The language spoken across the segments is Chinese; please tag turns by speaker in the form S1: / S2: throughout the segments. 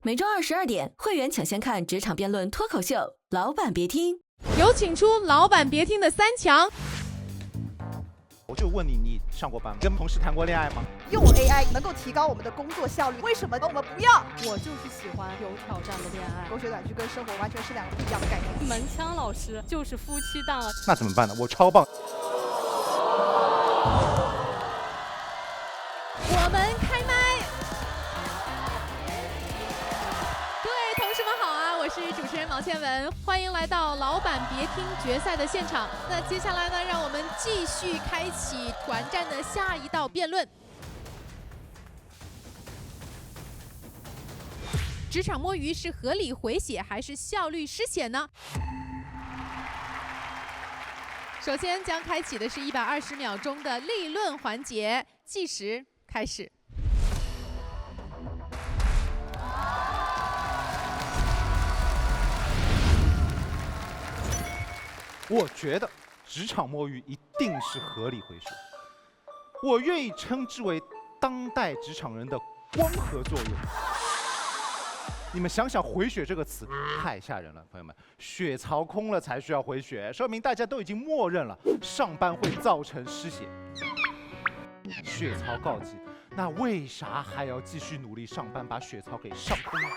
S1: 每周22点，会员抢先看职场辩论脱口秀，老板别听。
S2: 有请出老板别听的3强。
S3: 我就问你，你上过班吗？跟同事谈过恋爱吗？
S4: 用 AI 能够提高我们的工作效率，为什么我们不要？
S5: 我就是喜欢有挑战的恋爱。
S4: 狗血短剧跟生活完全是2个不一样的概念。
S5: 门腔老师就是夫妻档了。
S3: 那怎么办呢？我超棒。
S2: 我们开麦。同事们好啊，我是主持人毛倩文，欢迎来到老板别听决赛的现场。那接下来呢，让我们继续开启团战的下一道辩论。职场摸鱼是合理回血还是效率失血呢？首先将开启的是120秒钟的立论环节，计时开始。
S3: 我觉得职场摸鱼一定是合理回血，我愿意称之为当代职场人的光合作用。你们想想，回血这个词太吓人了，朋友们，血槽空了才需要回血，说明大家都已经默认了上班会造成失血。血槽告急，那为啥还要继续努力上班，把血槽给上空了，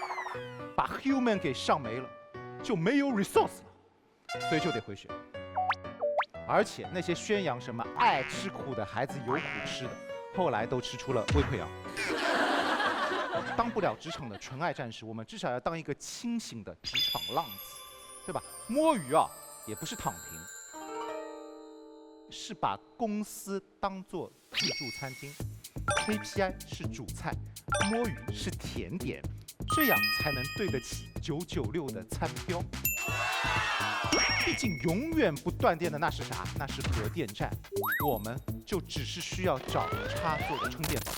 S3: 把 human 给上没了，就没有 resource 了。所以就得回血，而且那些宣扬什么爱吃苦的孩子有苦吃的，后来都吃出了胃溃疡。当不了职场的纯爱战士，我们至少要当一个清醒的职场浪子，对吧？摸鱼啊，也不是躺平，是把公司当作自助餐厅 ，KPI 是主菜，摸鱼是甜点，这样才能对得起996的餐标。毕竟永远不断电的那是啥？那是核电站，我们就只是需要找插座的充电宝。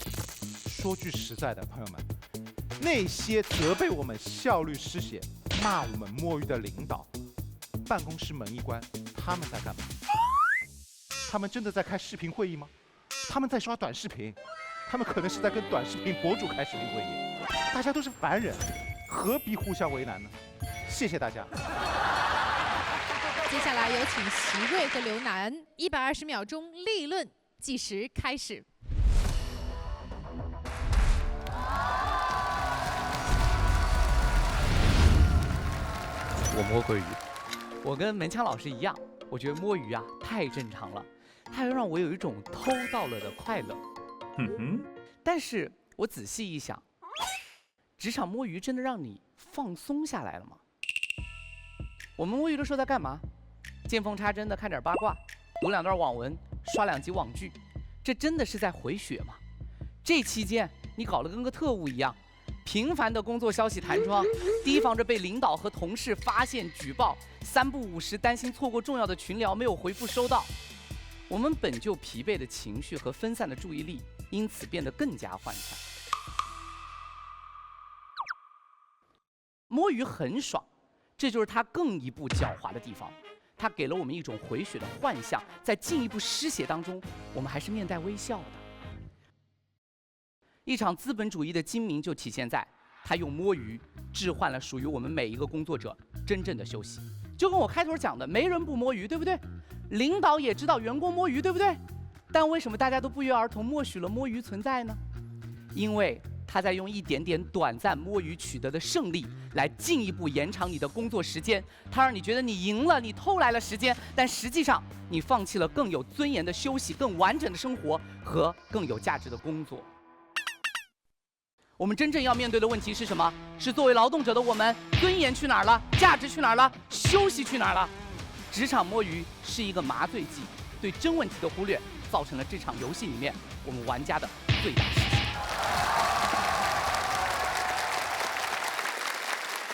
S3: 说句实在的，朋友们，那些责备我们效率失血、骂我们摸鱼的领导，办公室门一关，他们在干嘛？他们真的在开视频会议吗？他们在刷短视频，他们可能是在跟短视频博主开视频会议。大家都是凡人，何必互相为难呢？谢谢大家。
S2: 接下来有请席瑞和刘楠，120秒钟立论计时开始。
S6: 我摸过鱼，我跟门腔老师一样，我觉得摸鱼啊太正常了，它会让我有一种偷到了的快乐。但是我仔细一想，职场摸鱼真的让你放松下来了吗？我们摸鱼的时候在干嘛？见缝插针的看点八卦，读2段网文，刷2集网剧，这真的是在回血吗？这期间你搞得跟个特务一样，频繁的工作消息弹窗，提防着被领导和同事发现举报，3不5时担心错过重要的群聊没有回复收到。我们本就疲惫的情绪和分散的注意力，因此变得更加涣散。摸鱼很爽，这就是它更一步狡猾的地方。它给了我们一种回血的幻象，在进一步失血当中，我们还是面带微笑的。一场资本主义的精明就体现在，它用摸鱼置换了属于我们每一个工作者真正的休息。就跟我开头讲的，没人不摸鱼，对不对？领导也知道员工摸鱼，对不对？但为什么大家都不约而同默许了摸鱼存在呢？因为他在用一点点短暂摸鱼取得的胜利，来进一步延长你的工作时间。他让你觉得你赢了，你偷来了时间，但实际上你放弃了更有尊严的休息、更完整的生活和更有价值的工作。我们真正要面对的问题是什么？是作为劳动者的我们，尊严去哪儿了？价值去哪儿了？休息去哪儿了？职场摸鱼是一个麻醉剂，对真问题的忽略，造成了这场游戏里面我们玩家的最大失血。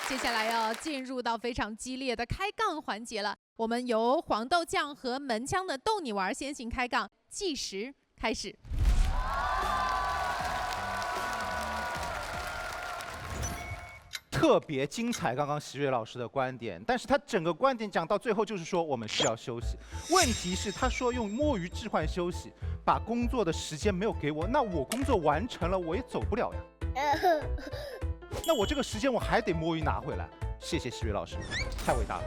S2: 接下来要进入到非常激烈的开杠环节了。我们由黄豆酱和门腔的逗你玩先行开杠，计时开始。
S3: 特别精彩，刚刚席瑞老师的观点，但是他整个观点讲到最后就是说我们需要休息。问题是他说用摸鱼置换休息，把工作的时间没有给我，那我工作完成了我也走不了呀。那我这个时间我还得摸鱼拿回来。谢谢席瑞老师，太伟大了。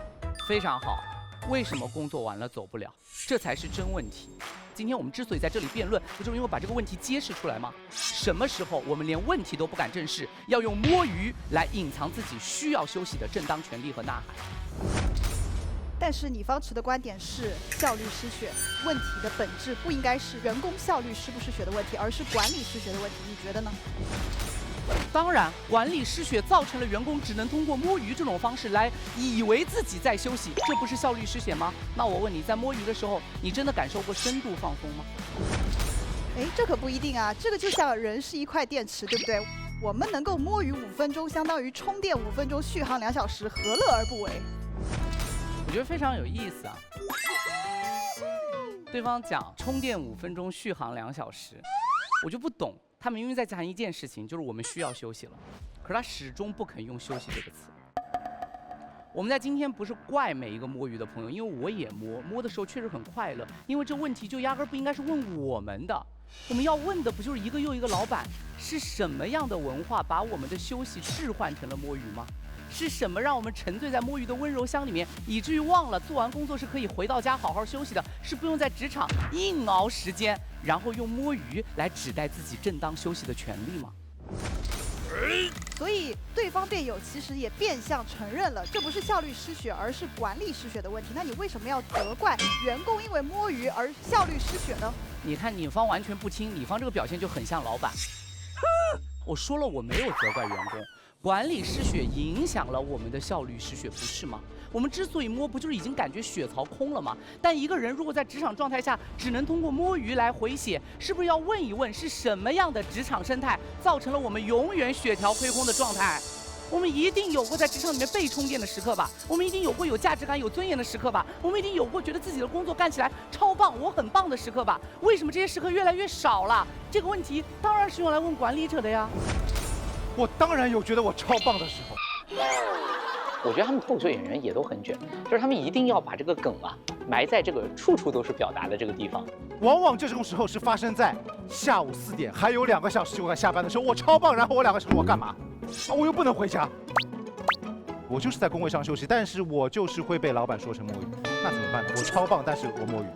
S6: 非常好。为什么工作完了走不了？这才是真问题。今天我们之所以在这里辩论，不就是因为把这个问题揭示出来吗？什么时候我们连问题都不敢正视，要用摸鱼来隐藏自己需要休息的正当权利和呐喊？
S4: 但是你方持的观点是效率失血，问题的本质不应该是人工效率失不失血的问题，而是管理失血的问题，你觉得呢？
S6: 当然，管理失血造成了员工只能通过摸鱼这种方式来以为自己在休息，这不是效率失血吗？那我问你，在摸鱼的时候，你真的感受过深度放松吗？
S4: 哎，这可不一定啊，这个就像人是一块电池，对不对？我们能够摸鱼5分钟，相当于充电5分钟，续航2小时，何乐而不为？
S6: 我觉得非常有意思啊。对方讲充电5分钟，续航2小时，我就不懂。他明明在谈一件事情，就是我们需要休息了，可是他始终不肯用休息这个词。我们在今天不是怪每一个摸鱼的朋友，因为我也摸的时候确实很快乐，因为这问题就压根不应该是问我们的，我们要问的不就是一个又一个老板是什么样的文化把我们的休息置换成了摸鱼吗？是什么让我们沉醉在摸鱼的温柔乡里面，以至于忘了做完工作是可以回到家好好休息的，是不用在职场硬熬时间，然后用摸鱼来指代自己正当休息的权利吗？
S4: 所以对方辩友其实也变相承认了，这不是效率失血，而是管理失血的问题。那你为什么要责怪员工因为摸鱼而效率失血呢？
S6: 你看你方完全不听，你方这个表现就很像老板。我说了我没有责怪员工，管理失血影响了我们的效率失血，不是吗？我们之所以摸，不就是已经感觉血槽空了吗？但一个人如果在职场状态下只能通过摸鱼来回血，是不是要问一问是什么样的职场生态造成了我们永远血条亏空的状态？我们一定有过在职场里面被充电的时刻吧？我们一定有过有价值感、有尊严的时刻吧？我们一定有过觉得自己的工作干起来超棒、我很棒的时刻吧？为什么这些时刻越来越少了？这个问题当然是用来问管理者的呀。
S3: 我当然有觉得我超棒的时候。
S7: 我觉得他们脱口秀演员也都很卷，就是他们一定要把这个梗啊埋在这个处处都是表达的这个地方。
S3: 往往这种时候是发生在下午4点，还有2个小时就该下班的时候，我超棒，然后我2个小时我干嘛？我又不能回家。我就是在工位上休息，但是我就是会被老板说成摸鱼，那怎么办呢？我超棒，但是我摸鱼。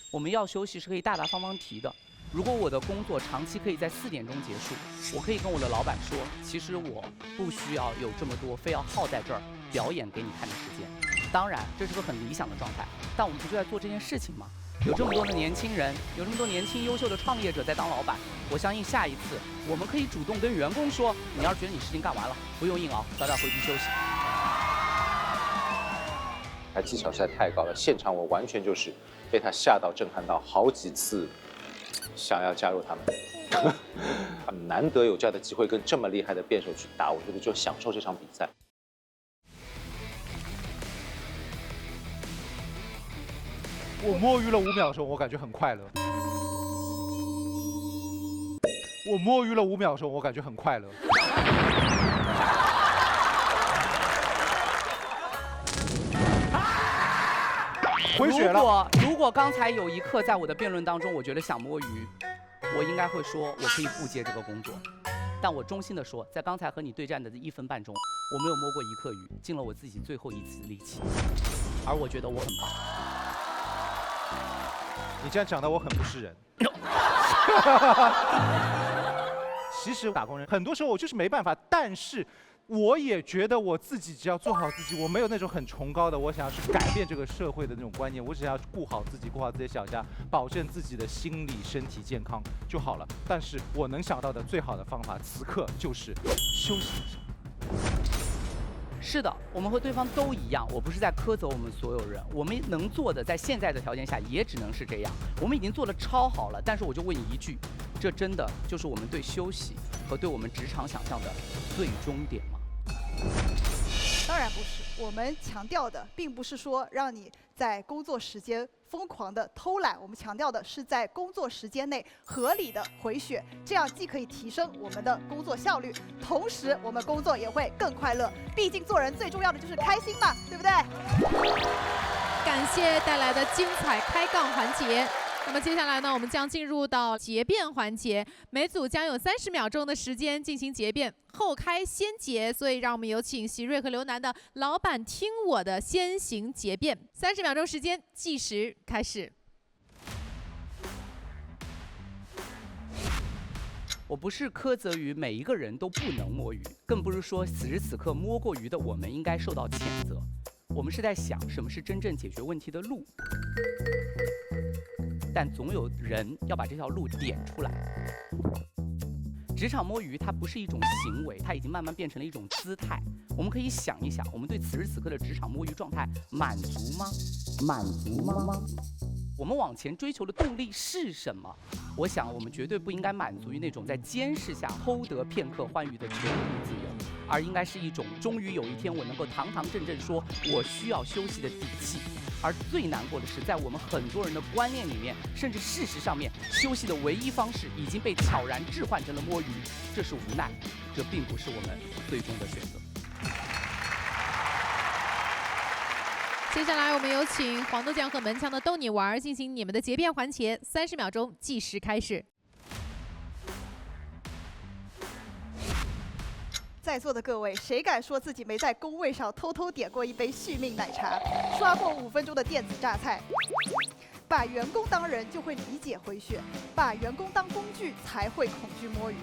S6: 我们要休息是可以大大方方提的。如果我的工作长期可以在4点钟结束，我可以跟我的老板说，其实我不需要有这么多非要耗在这儿表演给你看的时间。当然，这是个很理想的状态，但我们不就在做这件事情吗？有这么多的年轻人，有这么多年轻优秀的创业者在当老板，我相信下一次我们可以主动跟员工说，你要是觉得你事情干完了，不用硬熬，早点回去休息。
S8: 他技巧实在太高了，现场我完全就是被他吓到、震撼到，好几次想要加入他们。难得有这样的机会跟这么厉害的辩手去打，我觉得就享受这场比赛。
S3: 我摸鱼了5秒的时候，我感觉很快乐。我摸鱼了5秒的时候，我感觉很快乐。回血了。
S6: 如果刚才有一刻在我的辩论当中，我觉得想摸鱼，我应该会说我可以不接这个工作。但我衷心的说，在刚才和你对战的1分半钟，我没有摸过1克鱼，尽了我自己最后一次力气，而我觉得我很棒。
S3: 你这样讲的我很不是人。其实打工人很多时候我就是没办法，但是我也觉得我自己只要做好自己，我没有那种很崇高的我想要去改变这个社会的那种观念，我只要顾好自己，顾好自己的小家，保证自己的心理身体健康就好了。但是我能想到的最好的方法，此刻就是休息一下。
S6: 是的，我们和对方都一样，我不是在苛责我们所有人，我们能做的在现在的条件下也只能是这样。我们已经做得超好了，但是我就问你一句，这真的就是我们对休息和对我们职场想象的最终点吗？
S4: 当然，不是，我们强调的并不是说让你在工作时间疯狂的偷懒，我们强调的是在工作时间内合理的回血，这样既可以提升我们的工作效率，同时我们工作也会更快乐。毕竟做人最重要的就是开心嘛，对不对？
S2: 感谢带来的精彩开杠环节。那么接下来呢，我们将进入到结辩环节，每组将有30秒钟的时间进行结辩，后开先结，所以让我们有请席瑞和刘楠的老板听我的先行结辩。30秒钟时间计时开始。
S6: 我不是苛责于每一个人都不能摸鱼，更不是说此时此刻摸过鱼的我们应该受到谴责。我们是在想什么是真正解决问题的路。但总有人要把这条路点出来。职场摸鱼它不是一种行为，它已经慢慢变成了一种姿态。我们可以想一想，我们对此时此刻的职场摸鱼状态满足吗？满足吗？我们往前追求的动力是什么？我想我们绝对不应该满足于那种在监视下偷得片刻欢愉的权利自由，而应该是一种终于有一天我能够堂堂正正说我需要休息的底气。而最难过的是，在我们很多人的观念里面，甚至事实上面，休息的唯一方式已经被悄然置换成了摸鱼，这是无奈，这并不是我们最终的选择。
S2: 接下来我们有请黄豆酱和门枪的逗你玩进行你们的结辩环节，30秒钟计时开始。
S4: 在座的各位，谁敢说自己没在工位上偷偷点过一杯续命奶茶，刷过5分钟的电子榨菜？把员工当人，就会理解回血；把员工当工具，才会恐惧摸鱼。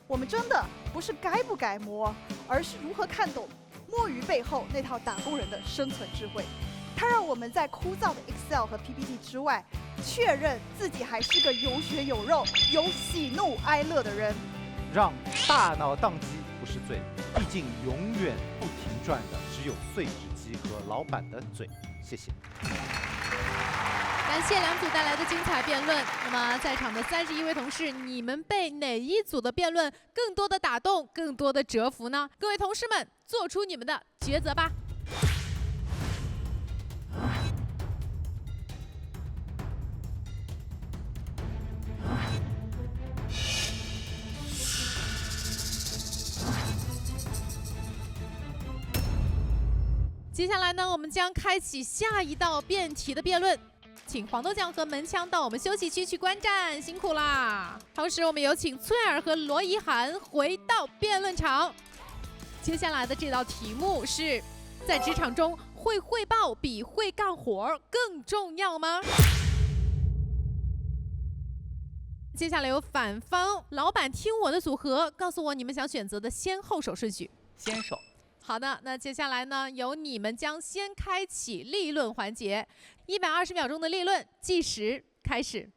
S4: 我们真的不是该不该摸，而是如何看懂摸鱼背后那套打工人的生存智慧。它让我们在枯燥的 Excel 和 PPT 之外，确认自己还是个有血有肉、有喜怒哀乐的人。
S3: 让大脑宕机不是罪，毕竟永远不停转的只有碎纸机和老板的嘴。谢谢。
S2: 感谢两组带来的精彩辩论。那么在场的31位同事，你们被哪一组的辩论更多的打动，更多的折服呢？各位同事们，做出你们的抉择吧。接下来呢，我们将开启下一道辩题的辩论，请黄豆酱和门枪到我们休息区去观战，辛苦啦！同时，我们有请翠儿和罗怡涵回到辩论场。接下来的这道题目是：在职场中，会汇报比会干活更重要吗？接下来有反方老板听我的组合，告诉我你们想选择的先后手顺序。
S6: 先手。
S2: 好的，那接下来呢，由你们将先开启立论环节，120秒钟的立论，计时开始。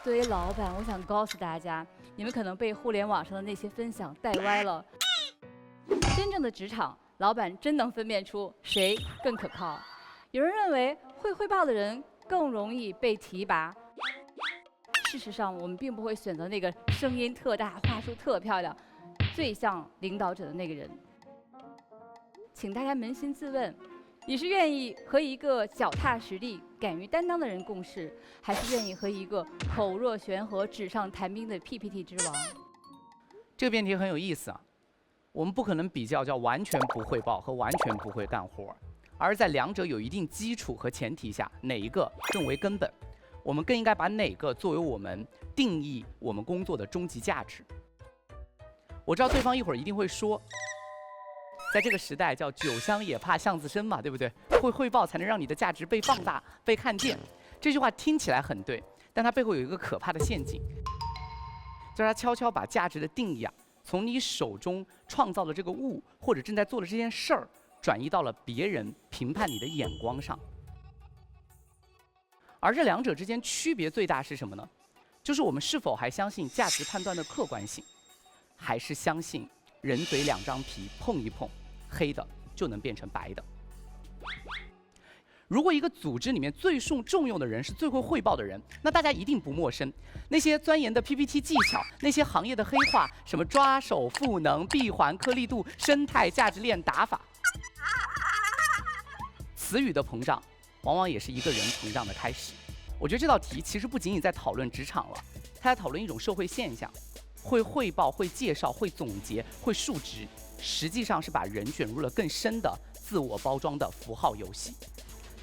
S9: 作为老板，我想告诉大家，你们可能被互联网上的那些分享带歪了。真正的职场，老板真能分辨出谁更可靠。有人认为会汇报的人更容易被提拔。事实上，我们并不会选择那个声音特大、话术特漂亮、最像领导者的那个人。请大家扪心自问，你是愿意和一个脚踏实地、敢于担当的人共事，还是愿意和一个口若悬河、纸上谈兵的 PPT 之王？
S6: 这个辩题很有意思啊。我们不可能比较叫完全不汇报和完全不会干活，而在两者有一定基础和前提下，哪一个更为根本？我们更应该把哪个作为我们定义我们工作的终极价值。我知道对方一会儿一定会说，在这个时代叫酒香也怕巷子深嘛，对不对？会汇报才能让你的价值被放大、被看见。这句话听起来很对，但它背后有一个可怕的陷阱，就是它悄悄把价值的定义从你手中创造的这个物或者正在做的这件事儿，转移到了别人评判你的眼光上。而这两者之间区别最大是什么呢？就是我们是否还相信价值判断的客观性，还是相信人嘴两张皮碰一碰，黑的就能变成白的。如果一个组织里面最受重用的人是最会汇报的人，那大家一定不陌生。那些钻研的 PPT 技巧，那些行业的黑话，什么抓手、赋能、闭环、颗粒度、生态、价值链打法，词语的膨胀，往往也是一个人膨胀的开始。我觉得这道题其实不仅仅在讨论职场了，它在讨论一种社会现象。会汇报、会介绍、会总结、会述职，实际上是把人卷入了更深的自我包装的符号游戏。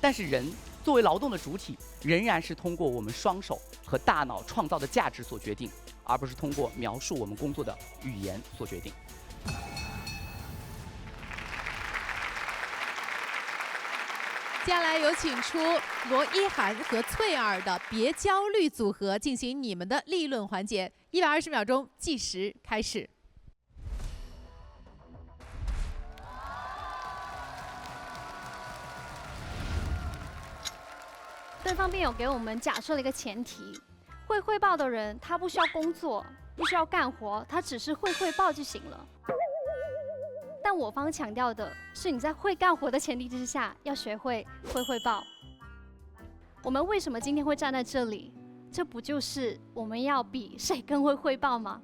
S6: 但是人作为劳动的主体，仍然是通过我们双手和大脑创造的价值所决定，而不是通过描述我们工作的语言所决定。
S2: 接下来有请出罗一涵和翠儿的别焦虑组合进行你们的立论环节，120秒钟计时开始。
S10: 对方辩友给我们假设了一个前提：会汇报的人他不需要工作，不需要干活，他只是会汇报就行了。但我方强调的是，你在会干活的前提之下，要学会汇报。我们为什么今天会站在这里？这不就是我们要比谁更会汇报吗？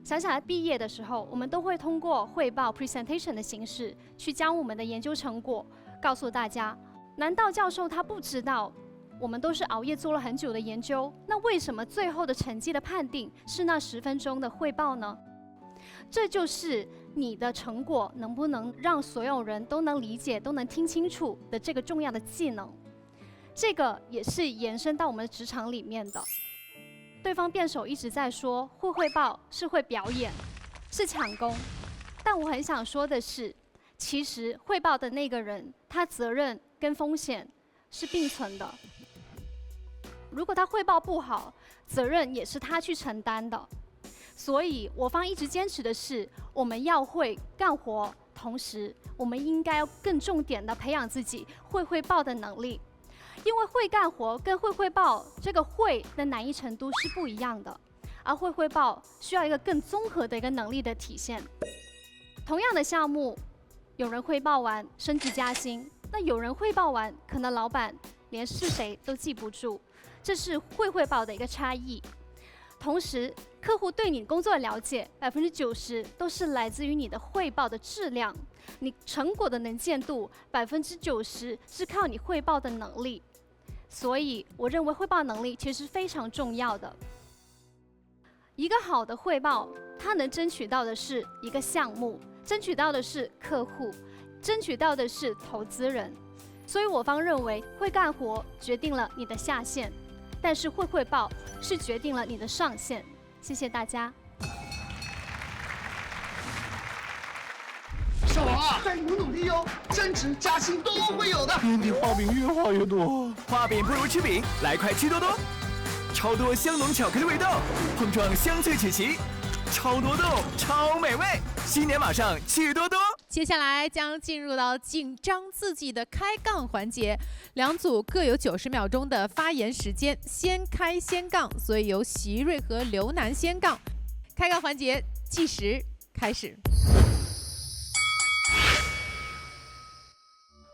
S10: 想起来毕业的时候，我们都会通过汇报 presentation 的形式，去将我们的研究成果告诉大家。难道教授他不知道我们都是熬夜做了很久的研究？那为什么最后的成绩的判定是那10分钟的汇报呢？这就是你的成果能不能让所有人都能理解、都能听清楚的这个重要的技能。这个也是延伸到我们的职场里面的。对方辩手一直在说会汇报是会表演，是抢功，但我很想说的是，其实汇报的那个人，他责任跟风险是并存的。如果他汇报不好，责任也是他去承担的。所以我方一直坚持的是，我们要会干活，同时我们应该要更重点的培养自己会汇报的能力。因为会干活跟会汇报这个会的难易程度是不一样的，而会汇报需要一个更综合的一个能力的体现。同样的项目，有人汇报完升职加薪，那有人汇报完可能老板连是谁都记不住，这是会汇报的一个差异。同时，客户对你工作的了解90%都是来自于你的汇报的质量，你成果的能见度90%是靠你汇报的能力。所以，我认为汇报能力其实非常重要的。一个好的汇报，它能争取到的是一个项目，争取到的是客户，争取到的是投资人。所以我方认为，会干活决定了你的下限，但是会汇报是决定了你的上限。谢谢大家。
S11: 少王啊，再努力哟，升职加薪都会有的。
S3: 你画饼越画越多，
S11: 画饼不如吃饼，来块趣多多，超多香浓巧克力味道，碰撞香脆曲奇，超多豆，超美味。新年马上趣多多。
S2: 接下来将进入到紧张刺激的开杠环节，两组各有90秒钟的发言时间，先开先杠，所以由席瑞和刘楠先杠。开杠环节计时开始。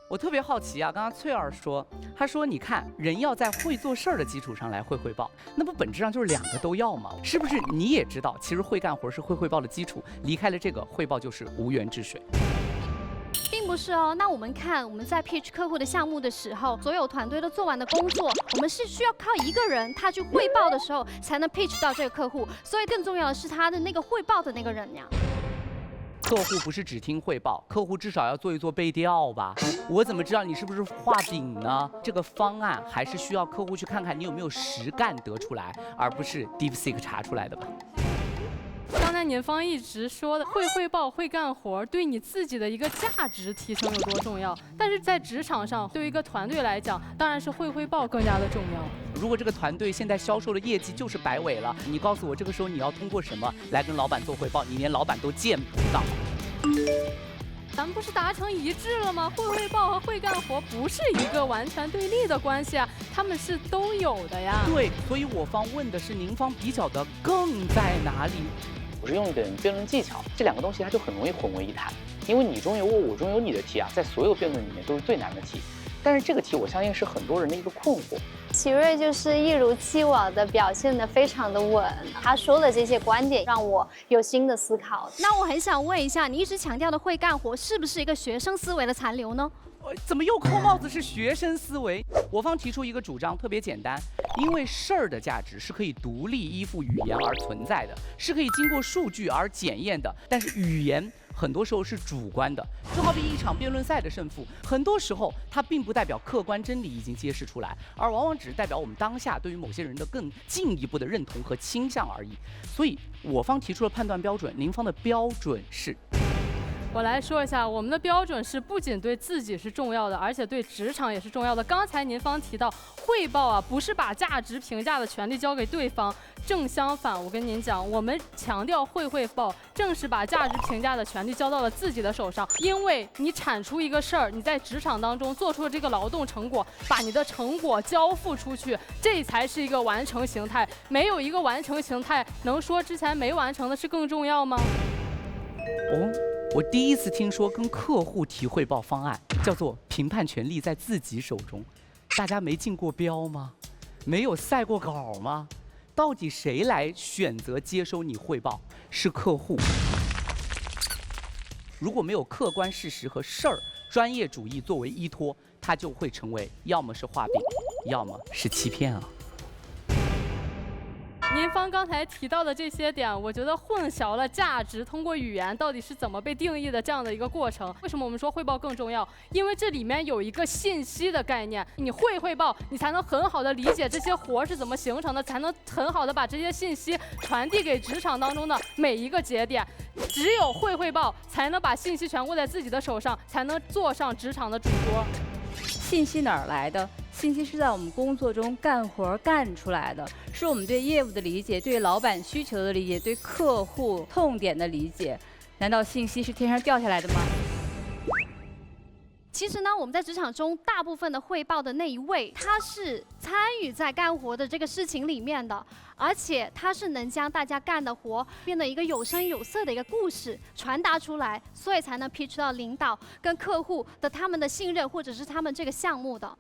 S6: 我特别好奇啊，刚刚翠儿说，她说你看人要在会做事儿的基础上来会汇报，那不本质上就是两个都要吗？是不是你也知道，其实会干活是会汇报的基础，离开了这个汇报就是无源治水。
S10: 并不是哦，那我们看我们在 pitch 客户的项目的时候，所有团队都做完的工作，我们是需要靠一个人他去汇报的时候才能 pitch 到这个客户，所以更重要的是他的那个汇报的那个人呀。
S6: 客户不是只听汇报，客户至少要做一做背调吧？我怎么知道你是不是画饼呢？这个方案还是需要客户去看看你有没有实干得出来，而不是 DeepSeek 查出来的吧？
S5: 刚才您方一直说的会汇报、会干活，对你自己的一个价值提升有多重要？但是在职场上，对于一个团队来讲，当然是会汇报更加的重要。
S6: 如果这个团队现在销售的业绩就是摆尾了，你告诉我这个时候你要通过什么来跟老板做汇报？你连老板都见不到。
S5: 咱们不是达成一致了吗？会汇报和会干活不是一个完全对立的关系啊，他们是都有的呀。
S6: 对，所以我方问的是您方比较的更在哪里？
S7: 我是用一点辩论技巧，这两个东西它就很容易混为一谈，因为你中有我，我中有你的题啊，在所有辩论里面都是最难的题。但是这个题我相信是很多人的一个困惑。
S10: 启瑞就是一如既往的表现得非常的稳，他说的这些观点让我有新的思考。那我很想问一下，你一直强调的会干活，是不是一个学生思维的残留呢？
S6: 怎么又扣帽子是学生思维？我方提出一个主张，特别简单，因为事儿的价值是可以独立依附语言而存在的，是可以经过数据而检验的。但是语言很多时候是主观的，就好比一场辩论赛的胜负，很多时候它并不代表客观真理已经揭示出来，而往往只是代表我们当下对于某些人的更进一步的认同和倾向而已。所以我方提出了判断标准，您方的标准是？
S5: 我来说一下，我们的标准是不仅对自己是重要的，而且对职场也是重要的。刚才您方提到汇报啊，不是把价值评价的权利交给对方，正相反，我跟您讲，我们强调汇报，正是把价值评价的权利交到了自己的手上。因为你产出一个事儿，你在职场当中做出了这个劳动成果，把你的成果交付出去，这才是一个完成形态。没有一个完成形态，能说之前没完成的是更重要吗？
S6: 我第一次听说跟客户提汇报方案叫做评判权利在自己手中，大家没竞过标吗？没有赛过稿吗？到底谁来选择接收你汇报？是客户。如果没有客观事实和事儿、专业主义作为依托，它就会成为要么是画饼，要么是欺骗啊。
S5: 您方刚才提到的这些点，我觉得混淆了价值通过语言到底是怎么被定义的这样的一个过程。为什么我们说汇报更重要？因为这里面有一个信息的概念，你汇报，你才能很好的理解这些活是怎么形成的，才能很好的把这些信息传递给职场当中的每一个节点。只有汇报，才能把信息全握在自己的手上，才能坐上职场的主桌。
S9: 信息哪儿来的？信息是在我们工作中干活干出来的，是我们对业务的理解，对老板需求的理解，对客户痛点的理解。难道信息是天上掉下来的吗？
S10: 其实呢，我们在职场中大部分的汇报的那一位，他是参与在干活的这个事情里面的，而且他是能将大家干的活变得一个有声有色的一个故事传达出来，所以才能 pitch 到领导跟客户的他们的信任或者是他们这个项目的。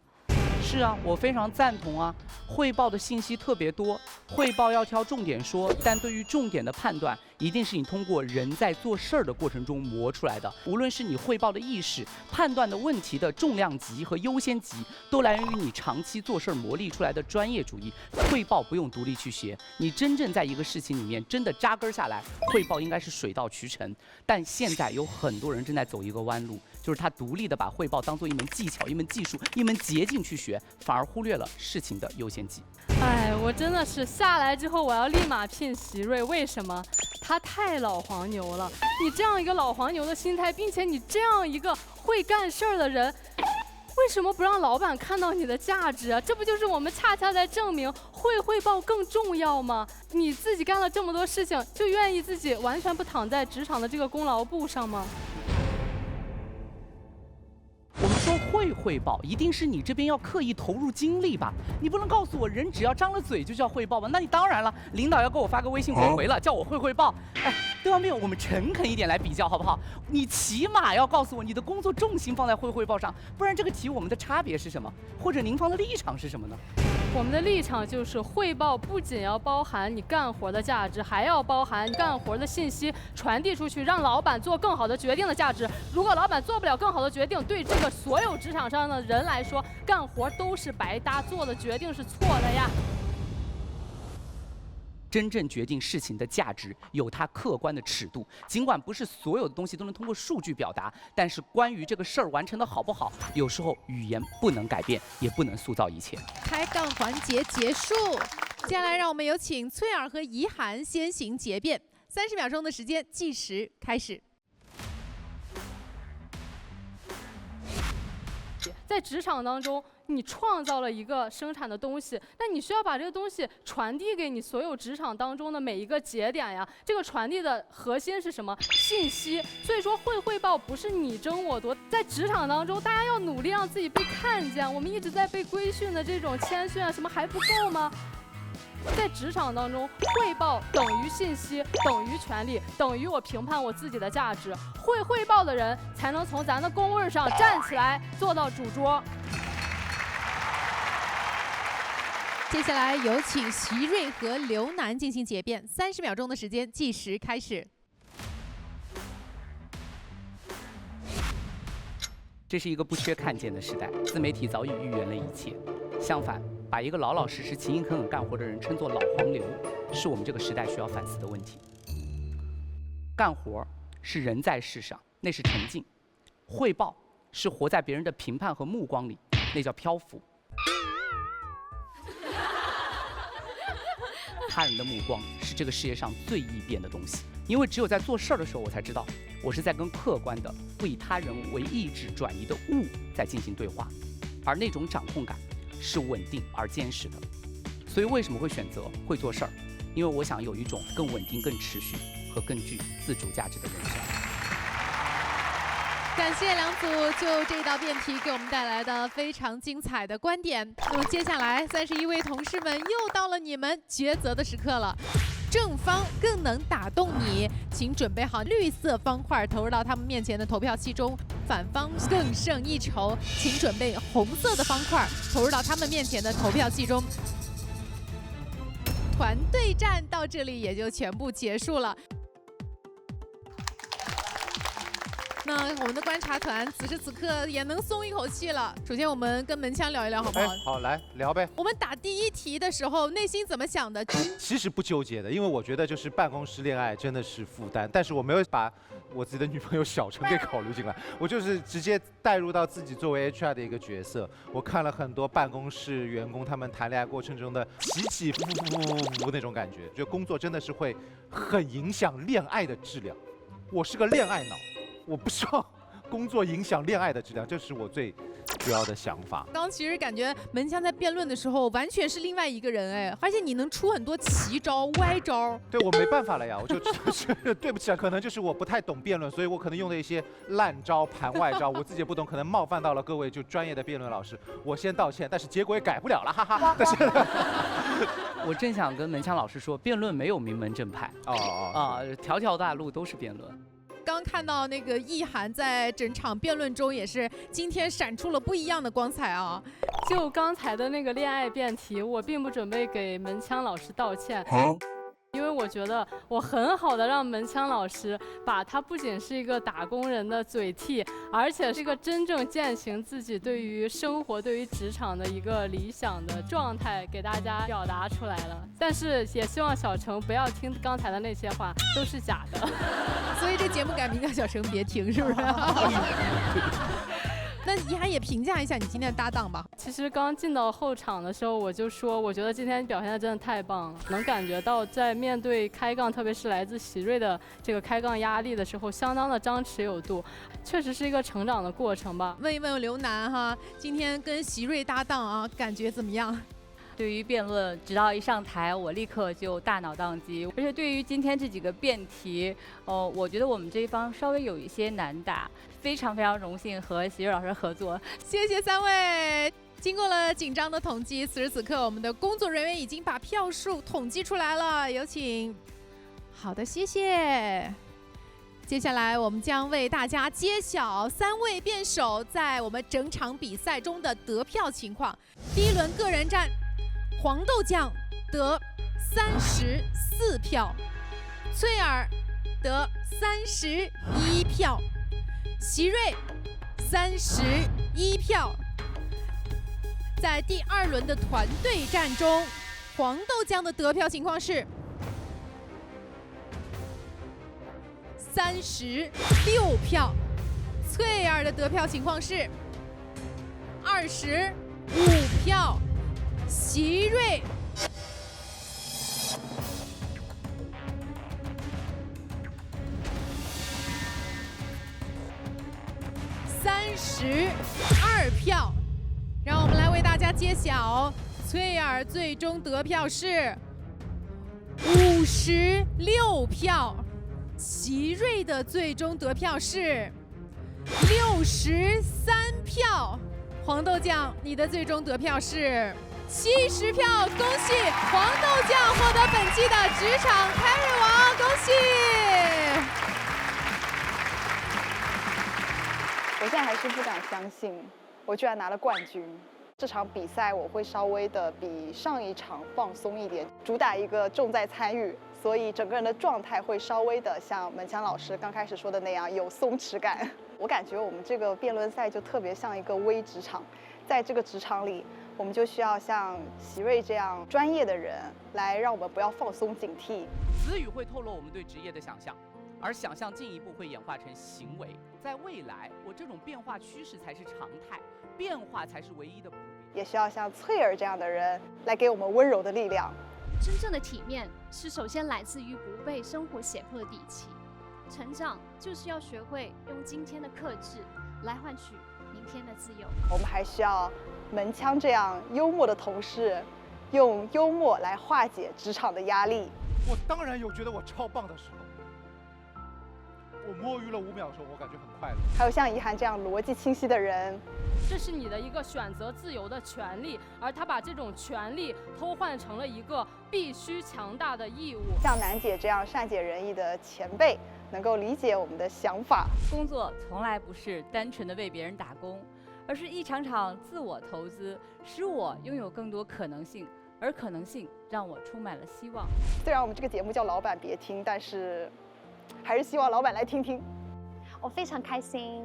S6: 是啊，我非常赞同啊。汇报的信息特别多，汇报要挑重点说，但对于重点的判断，一定是你通过人在做事儿的过程中磨出来的。无论是你汇报的意识、判断的问题的重量级和优先级，都来源于你长期做事儿磨砺出来的专业主义。汇报不用独立去学，你真正在一个事情里面真的扎根下来，汇报应该是水到渠成。但现在有很多人正在走一个弯路，就是他独立的把汇报当做一门技巧、一门技术、一门捷径去学，反而忽略了事情的优先级。
S5: 哎，我真的是下来之后，我要立马聘席瑞。为什么？他太老黄牛了。你这样一个老黄牛的心态，并且你这样一个会干事儿的人，为什么不让老板看到你的价值啊？这不就是我们恰恰在证明汇报更重要吗？你自己干了这么多事情，就愿意自己完全不躺在职场的这个功劳簿上吗？
S6: 我们说汇报，一定是你这边要刻意投入精力吧？你不能告诉我人只要张了嘴就叫汇报吧？那你当然了，领导要给我发个微信回回了，叫我汇报。哎，对方面我们诚恳一点来比较好不好？你起码要告诉我你的工作重心放在汇报上，不然这个题我们的差别是什么？或者您方的立场是什么呢？
S5: 我们的立场就是汇报不仅要包含你干活的价值，还要包含干活的信息传递出去，让老板做更好的决定的价值。如果老板做不了更好的决定，对这个所有职场上的人来说，干活都是白搭，做的决定是错的呀。
S6: 真正决定事情的价值有它客观的尺度，尽管不是所有的东西都能通过数据表达，但是关于这个事儿完成的好不好，有时候语言不能改变，也不能塑造一切。
S2: 开杠环节结束，接下来让我们有请翠儿和怡涵先行结辩，30秒钟的时间计时开始。
S5: 在职场当中，你创造了一个生产的东西，那你需要把这个东西传递给你所有职场当中的每一个节点呀。这个传递的核心是什么？信息。所以说汇报不是你争我夺，在职场当中，大家要努力让自己被看见。我们一直在被规训的这种谦逊啊，什么还不够吗？在职场当中，汇报等于信息，等于权利，等于我评判我自己的价值。会汇报的人才能从咱的工位上站起来，坐到主桌。
S2: 接下来有请席瑞和刘楠进行结辩，30秒钟的时间计时开始。
S6: 这是一个不缺看见的时代，自媒体早已预言了一切。相反，把一个老老实实、勤勤恳恳干活的人称作老黄牛，是我们这个时代需要反思的问题。干活是人在世上，那是沉静；汇报是活在别人的评判和目光里，那叫漂浮。他人的目光是这个世界上最易变的东西，因为只有在做事儿的时候，我才知道我是在跟客观的、不以他人为意志转移的物在进行对话，而那种掌控感是稳定而坚实的。所以为什么会选择会做事儿？因为我想有一种更稳定、更持续和更具自主价值的人生。
S2: 感谢两组就这道辩题给我们带来的非常精彩的观点。那么接下来31位同事们又到了你们抉择的时刻了。正方更能打动你，请准备好绿色方块投入到他们面前的投票器中；反方更胜一筹，请准备红色的方块投入到他们面前的投票器中。团队战到这里也就全部结束了。那我们的观察团此时此刻也能松一口气了。首先，我们跟门枪聊一聊，好不好？
S3: 好，来聊呗。
S2: 我们打第一题的时候，内心怎么想的？
S3: 其实不纠结的，因为我觉得就是办公室恋爱真的是负担，但是我没有把我自己的女朋友小陈给考虑进来，我就是直接带入到自己作为 HR 的一个角色。我看了很多办公室员工他们谈恋爱过程中的起起伏伏那种感觉，就工作真的是会很影响恋爱的质量。我是个恋爱脑。我不希望工作影响恋爱的质量，这是我最主要的想法。
S2: 刚其实感觉门枪在辩论的时候完全是另外一个人哎，而且你能出很多奇招、歪招。
S3: 对我没办法了呀，我就是对不起啊，可能就是我不太懂辩论，所以我可能用的一些烂招、盘外招，我自己也不懂，可能冒犯到了各位就专业的辩论老师，我先道歉，但是结果也改不了了，哈哈。但是
S6: 我正想跟门枪老师说，辩论没有名门正派条条大路都是辩论。
S2: 刚看到那个意涵在整场辩论中也是今天闪出了不一样的光彩啊！
S5: 就刚才的那个恋爱辩题，我并不准备给门枪老师道歉。因为我觉得我很好的让门枪老师把他不仅是一个打工人的嘴替，而且是一个真正践行自己对于生活、对于职场的一个理想的状态给大家表达出来了。但是也希望小程不要听刚才的那些话，都是假的。
S2: 所以这节目改名叫小程别听，是不是？那怡涵也评价一下你今天的搭档吧。
S5: 其实刚进到后场的时候，我就说，我觉得今天表现的真的太棒了，能感觉到在面对开杠，特别是来自席瑞的这个开杠压力的时候，相当的张弛有度，确实是一个成长的过程吧。
S2: 问一问刘楠哈，今天跟席瑞搭档啊，感觉怎么样？
S9: 对于辩论，只要一上台，我立刻就大脑宕机。而且对于今天这几个辩题，我觉得我们这一方稍微有一些难打。非常非常荣幸和席瑞老师合作，
S2: 谢谢3位。经过了紧张的统计，此时此刻我们的工作人员已经把票数统计出来了，有请。好的，谢谢。接下来我们将为大家揭晓3位辩手在我们整场比赛中的得票情况。第一轮个人战，黄豆酱得34票，翠儿得31票，席瑞31票。在第2轮的团队战中，黄豆酱的得票情况是36票，翠儿的得票情况是25票，席瑞32票。让我们来为大家揭晓，翠儿最终得票是56票，席瑞的最终得票是63票，黄豆酱你的最终得票是70票，恭喜黄豆酱获得本期的职场开瑞王，恭喜！
S4: 我现在还是不敢相信，我居然拿了冠军。这场比赛我会稍微的比上一场放松一点，主打一个重在参与，所以整个人的状态会稍微的像门强老师刚开始说的那样有松弛感。我感觉我们这个辩论赛就特别像一个微职场，在这个职场里，我们就需要像席瑞这样专业的人来让我们不要放松警惕。
S6: 词语会透露我们对职业的想象，而想象进一步会演化成行为。在未来，我这种变化趋势才是常态，变化才是唯一的普遍。
S4: 也需要像翠儿这样的人来给我们温柔的力量。
S10: 真正的体面是首先来自于不被生活胁迫的底气。成长就是要学会用今天的克制来换取明天的自由。
S4: 我们还需要门腔这样幽默的同事，用幽默来化解职场的压力。
S3: 我当然有觉得我超棒的时候。我摸鱼了5秒的时候，我感觉很快乐。
S4: 还有像怡涵这样逻辑清晰的人，
S5: 这是你的一个选择自由的权利，而他把这种权利偷换成了一个必须强大的义务。
S4: 像楠姐这样善解人意的前辈，能够理解我们的想法。
S9: 工作从来不是单纯的为别人打工，而是一场场自我投资，使我拥有更多可能性，而可能性让我充满了希望。
S4: 虽然我们这个节目叫老板别听，但是还是希望老板来听听。
S10: 我非常开心，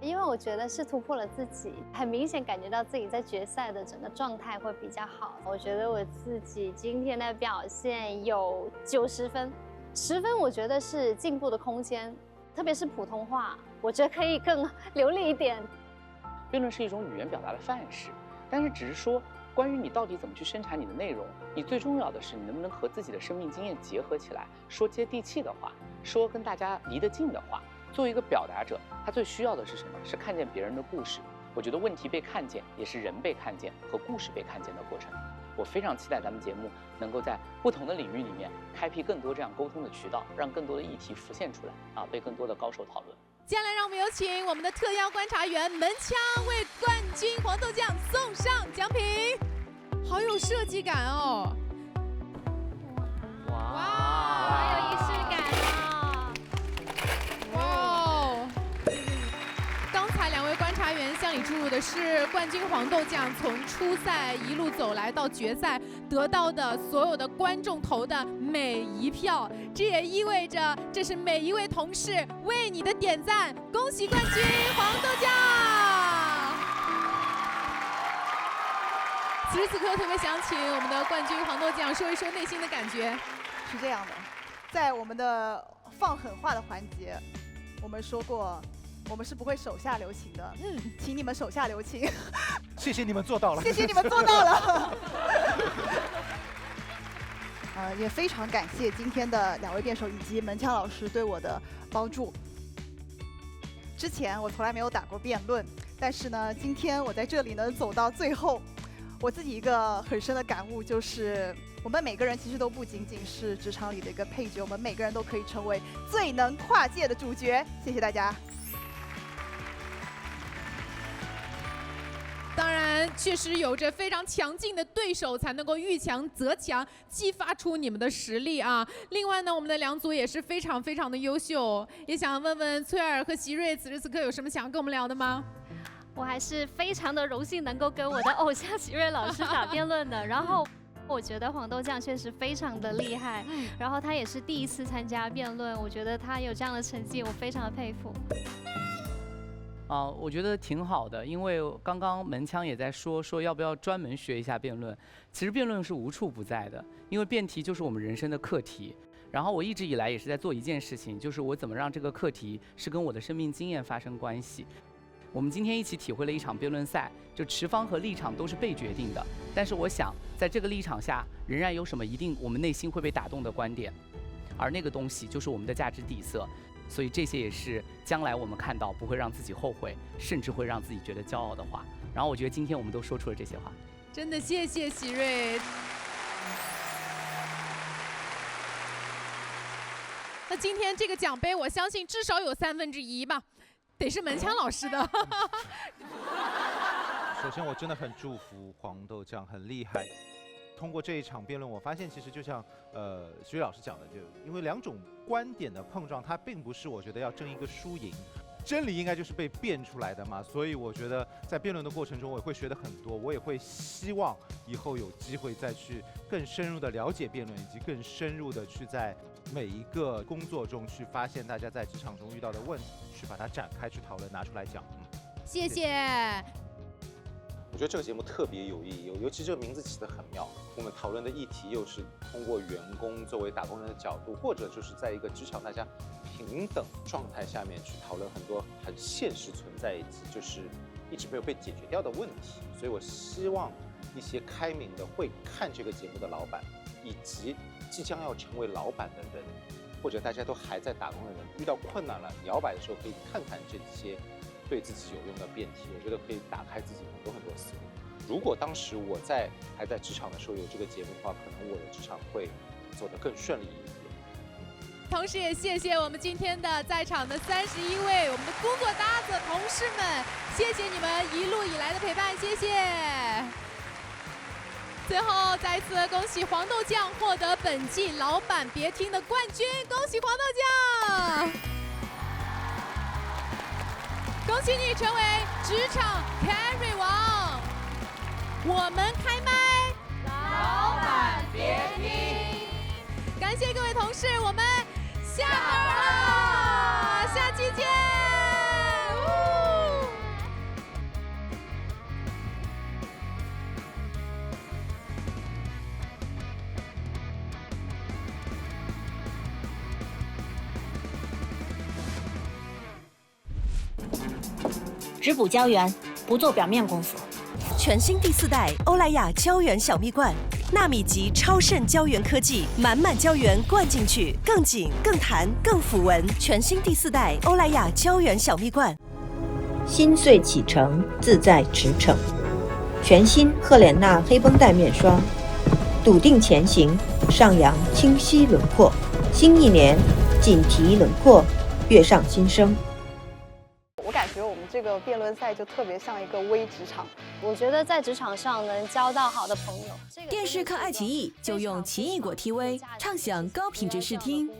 S10: 因为我觉得是突破了自己，很明显感觉到自己在决赛的整个状态会比较好。我觉得我自己今天的表现有90分，10分我觉得是进步的空间，特别是普通话，我觉得可以更流利一点。
S7: 辩论是一种语言表达的范式，但是只是说关于你到底怎么去生产你的内容，你最重要的是你能不能和自己的生命经验结合起来，说接地气的话，说跟大家离得近的话。作为一个表达者，他最需要的是什么？是看见别人的故事。我觉得问题被看见，也是人被看见和故事被看见的过程。我非常期待咱们节目能够在不同的领域里面开辟更多这样沟通的渠道，让更多的议题浮现出来，被更多的高手讨论。
S2: 接下来让我们有请我们的特邀观察员门腔为冠军黄豆酱送上奖品，好有设计感哦！哇，
S10: 好有仪式感哦！
S2: 哇哦！刚才2位观察员向你注入的是冠军黄豆酱从初赛一路走来到决赛得到的所有的观众投的每一票，这也意味着这是每一位同事为你的点赞，恭喜冠军黄豆酱！此时此刻特别想请我们的冠军黄豆酱说一说内心的感觉。
S4: 是这样的，在我们的放狠话的环节，我们说过我们是不会手下留情的。请你们手下留情。
S3: 谢谢你们做到了。
S4: 谢谢你们做到了。也非常感谢今天的2位辩手以及门腔老师对我的帮助。之前我从来没有打过辩论，但是呢，今天我在这里能走到最后，我自己一个很深的感悟就是，我们每个人其实都不仅仅是职场里的一个配角，我们每个人都可以成为最能跨界的主角。谢谢大家。
S2: 当然，确实有着非常强劲的对手，才能够遇强则强，激发出你们的实力啊！另外呢，我们的2组也是非常非常的优秀，也想问问翠儿和席瑞，此时此刻有什么想要跟我们聊的吗？
S10: 我还是非常的荣幸能够跟我的偶像席瑞老师打辩论的，然后我觉得黄豆酱确实非常的厉害，然后他也是第1次参加辩论，我觉得他有这样的成绩，我非常的佩服。
S6: 我觉得挺好的，因为刚刚门腔也在说要不要专门学一下辩论。其实辩论是无处不在的，因为辩题就是我们人生的课题。然后我一直以来也是在做一件事情，就是我怎么让这个课题是跟我的生命经验发生关系。我们今天一起体会了一场辩论赛，就持方和立场都是被决定的。但是我想，在这个立场下，仍然有什么一定我们内心会被打动的观点，而那个东西就是我们的价值底色。所以这些也是将来我们看到不会让自己后悔，甚至会让自己觉得骄傲的话。然后我觉得今天我们都说出了这些话，
S2: 真的谢谢席瑞。那今天这个奖杯，我相信至少有1/3吧，得是门腔老师的。
S3: 首先，我真的很祝福黄豆酱，很厉害。通过这一场辩论，我发现其实就像徐老师讲的，就因为2种观点的碰撞，它并不是我觉得要争一个输赢，真理应该就是被辩出来的嘛，所以我觉得在辩论的过程中，我也会学得很多，我也会希望以后有机会再去更深入的了解辩论，以及更深入的去在每一个工作中去发现大家在职场中遇到的问题，去把它展开去讨论，拿出来讲。
S2: 谢谢。
S8: 我觉得这个节目特别有意义，尤其这个名字起得很妙。我们讨论的议题又是通过员工作为打工人的角度，或者就是在一个职场大家平等状态下面去讨论很多很现实存在以及就是一直没有被解决掉的问题。所以我希望一些开明的会看这个节目的老板，以及即将要成为老板的人，或者大家都还在打工的人，遇到困难了摇摆的时候，可以看看这些对自己有用的辩题，我觉得可以打开自己很多思路。如果当时我还在职场的时候有这个节目的话，可能我的职场会走得更顺利一点。
S2: 同时也谢谢我们今天的在场的31位我们的工作搭子同事们，谢谢你们一路以来的陪伴，谢谢。最后再次恭喜黄豆酱获得本季老板别听的冠军，恭喜黄豆酱！恭喜你成为职场 Carry 王！我们开麦，老板别听。感谢各位同事，我们下班了，下期见。
S12: 只补胶原，不做表面功夫。
S13: 全新第4代欧莱雅胶原小蜜罐，纳米级超渗胶原科技，满满胶原灌进去，更紧、更弹、更抚纹。全新第4代欧莱雅胶原小蜜罐，
S14: 心碎启程，自在驰骋。全新赫莲娜黑绷带面霜，笃定前行，上扬清晰轮廓。新一年，紧提轮廓，跃上新生。
S4: 我感觉我们这个辩论赛就特别像一个微职场。
S10: 我觉得在职场上能交到好的朋友。
S1: 电视看爱奇艺就用奇异果 TV， 畅享高品质视听，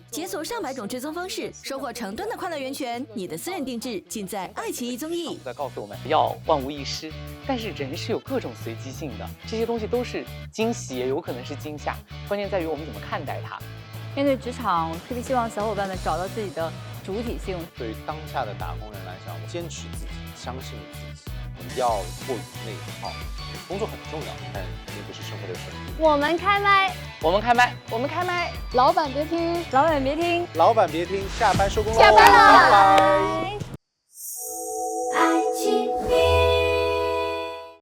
S1: 解锁上百种追踪方式，收获成吨的快乐源泉。你的私人定制尽在爱奇艺综艺。
S7: 在告诉我们要万无一失，但是人是有各种随机性的，这些东西都是惊喜，也有可能是惊吓，关键在于我们怎么看待它。
S9: 面对职场，我特别希望小伙伴们找到自己的主体性。
S8: 对于当下的打工人来讲，坚持自己，相信自己，不要过于内耗。工作很重要，但肯定不是生活的全部。
S10: 我们开麦，
S7: 我们开麦，
S4: 我们开麦，
S10: 老板别听，
S9: 老板别听，
S8: 老板别听，下班收工了，
S10: 下班了，
S8: 拜拜。